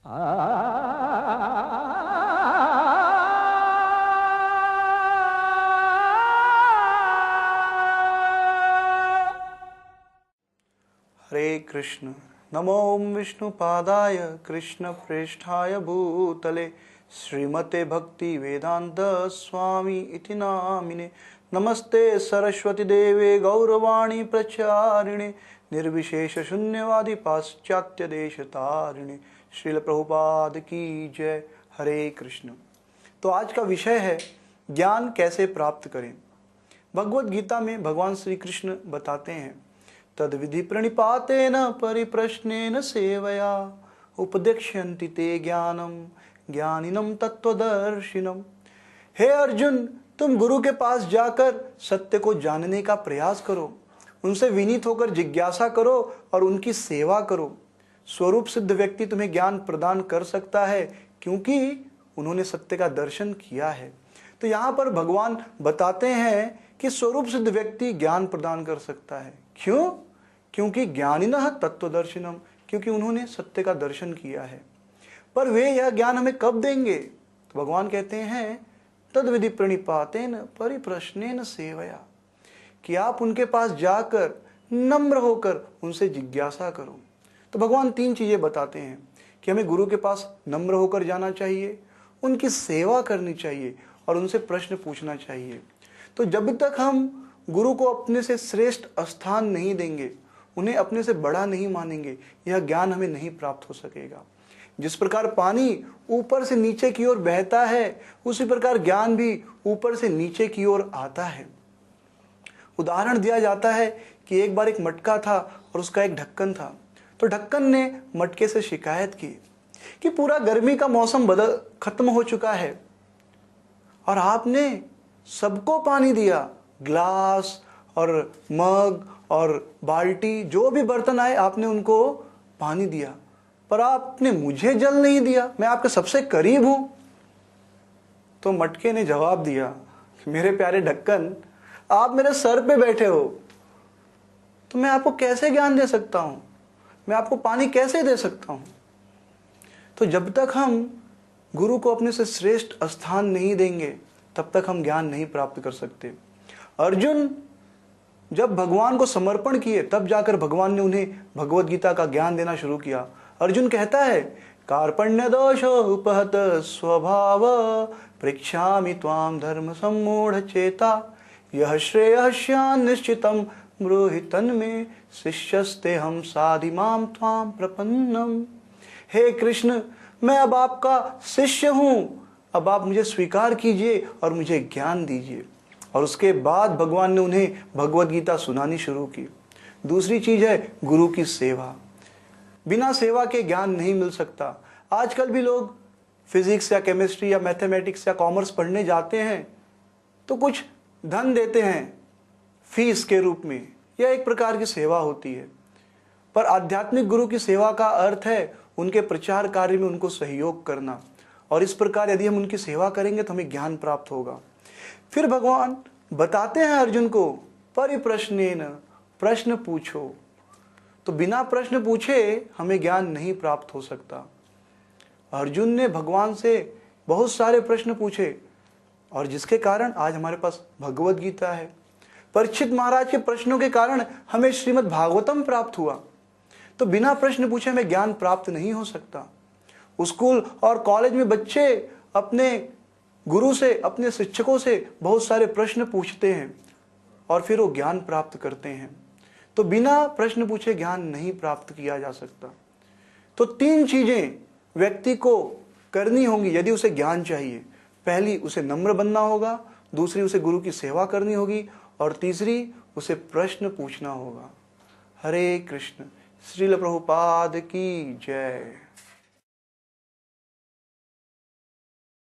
हरे कृष्ण। नमो विष्णुपादाय कृष्ण प्रेष्ठाय भूतले श्रीमते भक्ति वेदांत स्वामी इति नामिने। नमस्ते सरस्वती देवे गौरवाणी प्रचारिणे निर्विशेष शून्यवादी पाश्चात्य देश तारिणे। श्रील प्रभुपाद की जय। हरे कृष्ण। तो आज का विषय है ज्ञान कैसे प्राप्त करें। भगवत गीता में भगवान श्री कृष्ण बताते हैं, तद विधि प्रणिपातेन परिप्रश्नेन सेवया उपदेक्ष्यन्ति ते ज्ञानम ज्ञानिनम तत्वदर्शिनम। हे अर्जुन, तुम गुरु के पास जाकर सत्य को जानने का प्रयास करो, उनसे विनीत होकर जिज्ञासा करो और उनकी सेवा करो। स्वरूप सिद्ध व्यक्ति तुम्हें ज्ञान प्रदान कर सकता है, क्योंकि उन्होंने सत्य का दर्शन किया है। तो यहाँ पर भगवान बताते हैं कि स्वरूप सिद्ध व्यक्ति ज्ञान प्रदान कर सकता है। क्यों? क्योंकि ज्ञानिनः तत्वदर्शिनम, क्योंकि उन्होंने सत्य का दर्शन किया है। पर वे यह ज्ञान हमें कब देंगे? तो भगवान कहते हैं, तद विधि प्रणिपातेन परिप्रश्नेन सेवया, कि आप उनके पास जाकर नम्र होकर उनसे जिज्ञासा करो। तो भगवान तीन चीजें बताते हैं कि हमें गुरु के पास नम्र होकर जाना चाहिए, उनकी सेवा करनी चाहिए और उनसे प्रश्न पूछना चाहिए। तो जब तक हम गुरु को अपने से श्रेष्ठ स्थान नहीं देंगे, उन्हें अपने से बड़ा नहीं मानेंगे, यह ज्ञान हमें नहीं प्राप्त हो सकेगा। जिस प्रकार पानी ऊपर से नीचे की ओर बहता है, उसी प्रकार ज्ञान भी ऊपर से नीचे की ओर आता है। उदाहरण दिया जाता है कि एक बार एक मटका था और उसका एक ढक्कन था। तो ढक्कन ने मटके से शिकायत की कि पूरा गर्मी का मौसम खत्म हो चुका है और आपने सबको पानी दिया, ग्लास और मग और बाल्टी, जो भी बर्तन आए आपने उनको पानी दिया, पर आपने मुझे जल नहीं दिया, मैं आपके सबसे करीब हूं। तो मटके ने जवाब दिया, मेरे प्यारे ढक्कन, आप मेरे सर पे बैठे हो, तो मैं आपको कैसे ज्ञान दे सकता हूं, मैं आपको पानी कैसे दे सकता हूं। तो जब तक हम गुरु को अपने से श्रेष्ठ स्थान नहीं देंगे, तब तक हम ज्ञान नहीं प्राप्त कर सकते। अर्जुन जब भगवान को समर्पण किए, तब जाकर भगवान ने उन्हें भगवत गीता का ज्ञान देना शुरू किया। अर्जुन कहता है, कार्पण्य दोष उपहत स्वभाव पृच्छामि त्वाम धर्म सम्मूढ़ चेता यह श्रेयस्यान् निश्चितम ब्रूहि तन्मे शिष्यस्ते हम साधि माम त्वाम प्रपन्नम। हे कृष्ण, मैं अब आपका शिष्य हूं, अब आप मुझे स्वीकार कीजिए और मुझे ज्ञान दीजिए। और उसके बाद भगवान ने उन्हें भगवत गीता सुनानी शुरू की। दूसरी चीज है गुरु की सेवा। बिना सेवा के ज्ञान नहीं मिल सकता। आजकल भी लोग फिजिक्स या केमिस्ट्री या मैथमेटिक्स या कॉमर्स पढ़ने जाते हैं तो कुछ धन देते हैं फीस के रूप में, यह एक प्रकार की सेवा होती है। पर आध्यात्मिक गुरु की सेवा का अर्थ है उनके प्रचार कार्य में उनको सहयोग करना, और इस प्रकार यदि हम उनकी सेवा करेंगे तो हमें ज्ञान प्राप्त होगा। फिर भगवान बताते हैं अर्जुन को, परिप्रश्नेन, प्रश्न पूछो। तो बिना प्रश्न पूछे हमें ज्ञान नहीं प्राप्त हो सकता। अर्जुन ने भगवान से बहुत सारे प्रश्न पूछे और जिसके कारण आज हमारे पास भगवत गीता है। परीक्षित महाराज के प्रश्नों के कारण हमें श्रीमद् भागवतम प्राप्त हुआ। तो बिना प्रश्न पूछे हमें ज्ञान प्राप्त नहीं हो सकता। स्कूल और कॉलेज में बच्चे अपने गुरु से, अपने शिक्षकों से बहुत सारे प्रश्न पूछते हैं और फिर वो ज्ञान प्राप्त करते हैं। तो बिना प्रश्न पूछे ज्ञान नहीं प्राप्त किया जा सकता। तो तीन चीजें व्यक्ति को करनी होंगी यदि उसे ज्ञान चाहिए। पहली, उसे नम्र बनना होगा। दूसरी, उसे गुरु की सेवा करनी होगी। और तीसरी, उसे प्रश्न पूछना होगा। हरे कृष्ण। श्रील प्रभुपाद की जय।